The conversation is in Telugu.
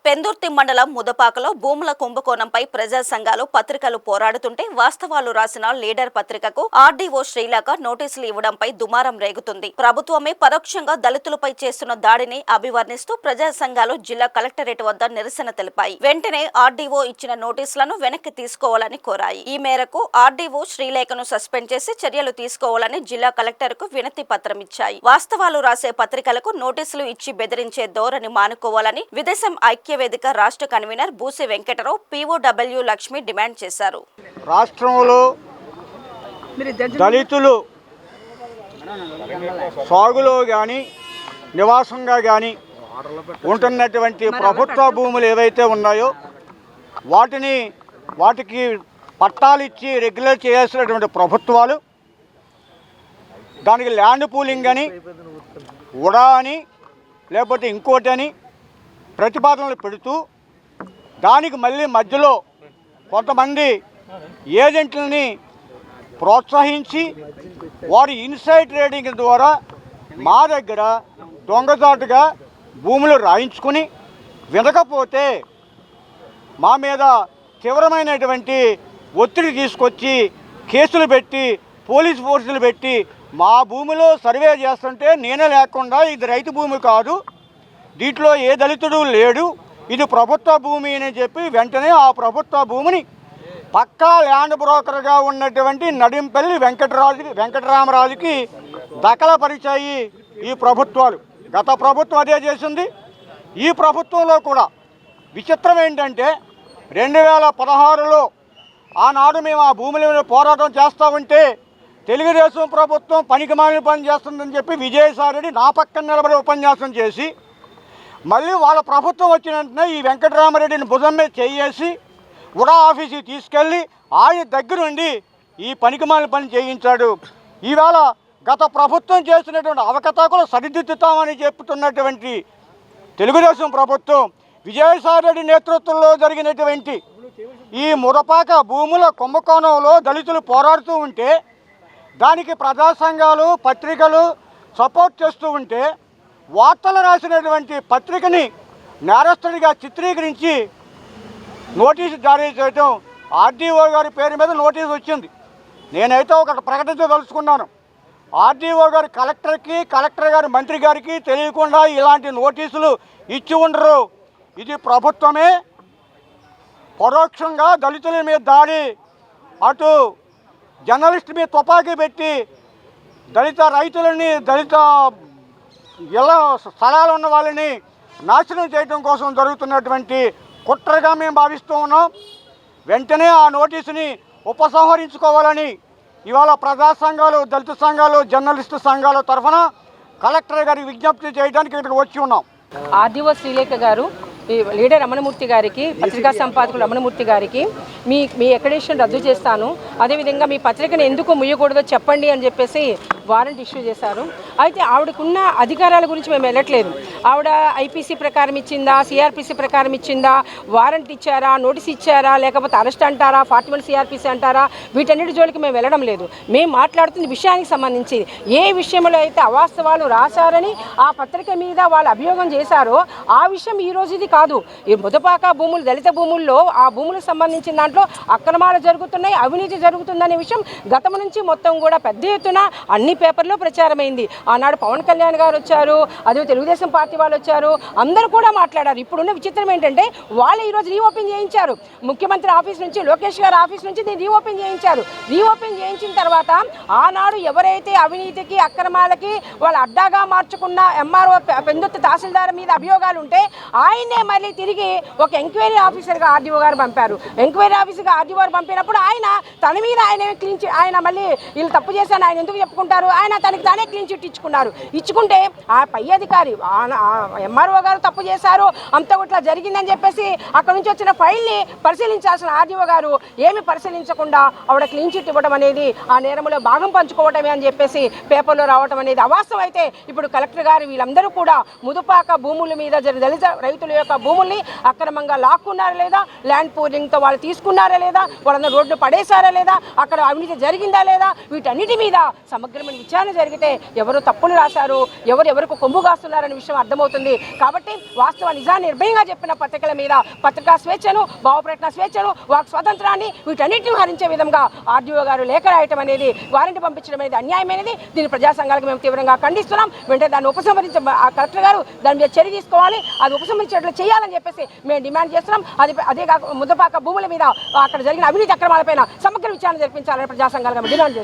పెందుర్తి మండలం ముదపాకలో భూముల కుంభకోణంపై ప్రజా సంఘాలు పత్రికలు పోరాడుతుంటే వాస్తవాలు రాసిన లీడర్ పత్రికకు ఆర్డీఓ శ్రీలేఖ నోటీసులు ఇవ్వడంపై దుమారం రేగుతుంది. ప్రభుత్వమే పరోక్షంగా దళితులపై చేస్తున్న దాడిని అభివర్ణిస్తూ ప్రజా సంఘాలు జిల్లా కలెక్టరేట్ వద్ద నిరసన తెలిపాయి. వెంటనే ఆర్డీఓ ఇచ్చిన నోటీసులను వెనక్కి తీసుకోవాలని కోరాయి. ఈ మేరకు ఆర్డీఓ శ్రీలేఖను సస్పెండ్ చేసి చర్యలు తీసుకోవాలని జిల్లా కలెక్టర్కు వినతి పత్రం ఇచ్చాయి. వాస్తవాలు రాసే పత్రికలకు నోటీసులు ఇచ్చి బెదిరించే ధోరణి మానుకోవాలని విదేశం ఐక్యవేదిక రాష్ట్ర convener Boosi Venkatarao, POW Lakshmi demand చేశారు. రాష్ట్రంలో దళితులు సాగులో కానీ నివాసంగా కానీ ఉంటున్నటువంటి ప్రభుత్వ భూములు ఏవైతే ఉన్నాయో వాటికి పట్టాలు ఇచ్చి రెగ్యులేట్ చేయాల్సినటువంటి ప్రభుత్వాలు దానికి ల్యాండ్ పూలింగ్ అని, ఉడా అని, లేకపోతే ఇంకోటి అని ప్రతిపాదనలు పెడుతూ దానికి మళ్ళీ మధ్యలో కొంతమంది ఏజెంట్లని ప్రోత్సహించి వారి ఇన్సైడ్ ట్రేడింగ్ ద్వారా మా దగ్గర దొంగదాటుగా భూములు రాయించుకుని వినకపోతే మా మీద తీవ్రమైనటువంటి ఒత్తిడి తీసుకొచ్చి కేసులు పెట్టి పోలీస్ ఫోర్సులు పెట్టి మా భూమిలో సర్వే చేస్తుంటే నేనే లేకుండా ఇది రైతు భూమి కాదు, దీంట్లో ఏ దళితుడు లేడు, ఇది ప్రభుత్వ భూమి అని చెప్పి వెంటనే ఆ ప్రభుత్వ భూమిని పక్కా ల్యాండ్ బ్రోకర్గా ఉన్నటువంటి నడింపల్లి వెంకటరామరాజుకి దఖలపరిచాయి ఈ ప్రభుత్వాలు. గత ప్రభుత్వం అదే చేసింది. ఈ ప్రభుత్వంలో కూడా విచిత్రం ఏంటంటే 2016లో ఆనాడు మేము ఆ భూముల మీద పోరాటం చేస్తూ ఉంటే తెలుగుదేశం ప్రభుత్వం పనికిమాలిన పని చేస్తుందని చెప్పి విజయసాయిరెడ్డి నా పక్కన నిలబడి ఉపన్యాసం చేసి మళ్ళీ వాళ్ళ ప్రభుత్వం వచ్చిన వెంటనే ఈ వెంకటరామరెడ్డిని భుజం మీద చేసి ఉడా ఆఫీస్కి తీసుకెళ్ళి ఆయన దగ్గరుండి ఈ పనికిమాలిన పని చేయించాడు. ఈవేళ గత ప్రభుత్వం చేసినటువంటి అవకతవకలు సరిదిద్దుతామని చెప్తున్నటువంటి తెలుగుదేశం ప్రభుత్వం విజయసాయిరెడ్డి నేతృత్వంలో జరిగినటువంటి ఈ ముదపాక భూముల కుంభకోణంలో దళితులు పోరాడుతూ ఉంటే దానికి ప్రజా సంఘాలు పత్రికలు సపోర్ట్ చేస్తూ ఉంటే వార్తలు రాసినటువంటి పత్రికని నేరస్తుడిగా చిత్రీకరించి నోటీసు జారీ చేయటం, ఆర్డీఓ గారి పేరు మీద నోటీసు వచ్చింది. నేనైతే ఒకటి ప్రకటించదలుచుకున్నాను. ఆర్డీఓ గారు కలెక్టర్ గారి మంత్రి గారికి తెలియకుండా ఇలాంటి నోటీసులు ఇచ్చి ఉండరు. ఇది ప్రభుత్వమే పరోక్షంగా దళితుల మీద దాడి, అటు జర్నలిస్ట్ మీద తుపాకీ పెట్టి దళిత రైతులని, దళిత ఇళ్ళ స్థలాలు ఉన్న వాళ్ళని నాశనం చేయడం కోసం జరుగుతున్నటువంటి కుట్రగా మేము భావిస్తూ ఉన్నాం. వెంటనే ఆ నోటీసుని ఉపసంహరించుకోవాలని ఇవాళ ప్రజా సంఘాలు, దళిత సంఘాలు, జర్నలిస్టు సంఘాల తరఫున కలెక్టర్ గారికి విజ్ఞప్తి చేయడానికి ఇక్కడికి వచ్చి ఉన్నాం. ఆర్డీఓ శ్రీలేఖ గారు లీడర్ రమణమూర్తి గారికి, పత్రికా సంపాదకులు రమణమూర్తి గారికి మీ అక్రెడిటేషన్ రద్దు చేస్తాను, అదేవిధంగా మీ పత్రికను ఎందుకు ముయ్యకూడదో చెప్పండి అని చెప్పేసి వారెంట్ ఇష్యూ చేశారు. అయితే ఆవిడకున్న అధికారాల గురించి మేము వెళ్ళట్లేదు. ఆవిడ ఐపీసీ ప్రకారం ఇచ్చిందా, సిఆర్పిసి ప్రకారం ఇచ్చిందా, వారెంట్ ఇచ్చారా, నోటీస్ ఇచ్చారా, లేకపోతే అరెస్ట్ అంటారా, 41 సిఆర్పిసి అంటారా, వీటన్నిటి జోలికి మేము వెళ్ళడం లేదు. మేము మాట్లాడుతున్న విషయానికి సంబంధించి ఏ విషయంలో అయితే అవాస్తవాలు రాశారని ఆ పత్రిక మీద వాళ్ళు అభియోగం చేశారో ఆ విషయం ఈ రోజు ఇది కాదు. ఈ ముదపాక భూములు, దళిత భూముల్లో ఆ భూములకు సంబంధించిన దాంట్లో అక్రమాలు జరుగుతున్నాయి, అవినీతి జరుగుతుందనే విషయం గతం నుంచి మొత్తం కూడా పెద్ద ఎత్తున అన్ని పేపర్లో ప్రచారమైంది. ఆనాడు పవన్ కళ్యాణ్ గారు వచ్చారు, అదే తెలుగుదేశం పార్టీ వాళ్ళు వచ్చారు, అందరూ కూడా మాట్లాడారు. ఇప్పుడున్న విచిత్రం ఏంటంటే వాళ్ళు ఈరోజు రీఓపెన్ చేయించారు. ముఖ్యమంత్రి ఆఫీస్ నుంచి, లోకేష్ గారి ఆఫీస్ నుంచి దీన్ని రీఓపెన్ చేయించారు. రీఓపెన్ చేయించిన తర్వాత ఆనాడు ఎవరైతే అవినీతికి, అక్రమాలకి వాళ్ళు అడ్డాగా మార్చుకున్న ఎంఆర్ఓ పెందుర్తి తహసీల్దార్ మీద అభియోగాలు ఉంటే ఆయనే మళ్ళీ తిరిగి ఒక ఎంక్వైరీ ఆఫీసర్గా ఆర్డీఓ గారు పంపారు. ఎంక్వైరీ ఆఫీసర్గా ఆర్డీఓ గారు పంపినప్పుడు ఆయన తన మీద ఆయన మళ్ళీ వీళ్ళు తప్పు చేశాను ఆయన ఎందుకు చెప్పుకుంటారు, ఆయన తనకి తానే క్లీన్ చిట్ ఇచ్చుకుంటే ఆ పై అధికారి ఎంఆర్ఓ గారు తప్పు చేశారు, అంత ఇట్లా జరిగిందని చెప్పేసి అక్కడ నుంచి వచ్చిన ఫైల్ని పరిశీలించాల్సిన ఆర్డీఓ గారు ఏమి పరిశీలించకుండా ఆవిడ క్లీన్ చిట్ ఇవ్వడం అనేది ఆ నేరంలో భాగం పంచుకోవటమే అని చెప్పేసి పేపర్లో రావడం అనేది అవాస్తవం. అయితే ఇప్పుడు కలెక్టర్ గారు వీళ్ళందరూ కూడా ముదుపాక భూముల మీద దళిత రైతుల యొక్క భూముల్ని అక్రమంగా లాక్కున్నారు లేదా ల్యాండ్ పూలింగ్తో వాళ్ళు తీసుకున్నారు తీసుకున్నారా లేదా, వాళ్ళందరూ రోడ్డు పడేశారా లేదా, అక్కడ అవినీతి జరిగిందా లేదా, వీటన్నిటి మీద సమగ్రమైన విచారణ జరిగితే ఎవరు తప్పులు రాశారు, ఎవరికి కొమ్ము కాస్తున్నారనే విషయం అర్థమవుతుంది. కాబట్టి వాస్తవ నిజాన్ని నిర్భయంగా చెప్పిన పత్రికల మీద పత్రికా స్వేచ్ఛను, భావప్రకటన స్వేచ్ఛను, వాక్ స్వాతంత్రాన్ని వీటన్నిటిని హరించే విధంగా ఆర్డీఓ గారు లేఖ రాయటం అనేది, వారెంట్ పంపించడం అనేది అన్యాయమైనది. దీని ప్రజా సంఘాలకు మేము తీవ్రంగా ఖండిస్తున్నాం. వెంటనే దాన్ని ఉపసంహరించే కలెక్టర్ గారు దాని మీద చర్య తీసుకోవాలి, అది ఉపసంహరించేట్లు చేయాలని చెప్పేసి మేము డిమాండ్ చేస్తున్నాం. అదే కాక ముద్దపాక భూముల మీద అక్కడ జరిగిన అవినీతి అక్రమాలపైన సమగ్ర విచారణ జరిపించాలని ప్రజా సంఘాలుగా డిమాండ్ చేస్తున్నాం.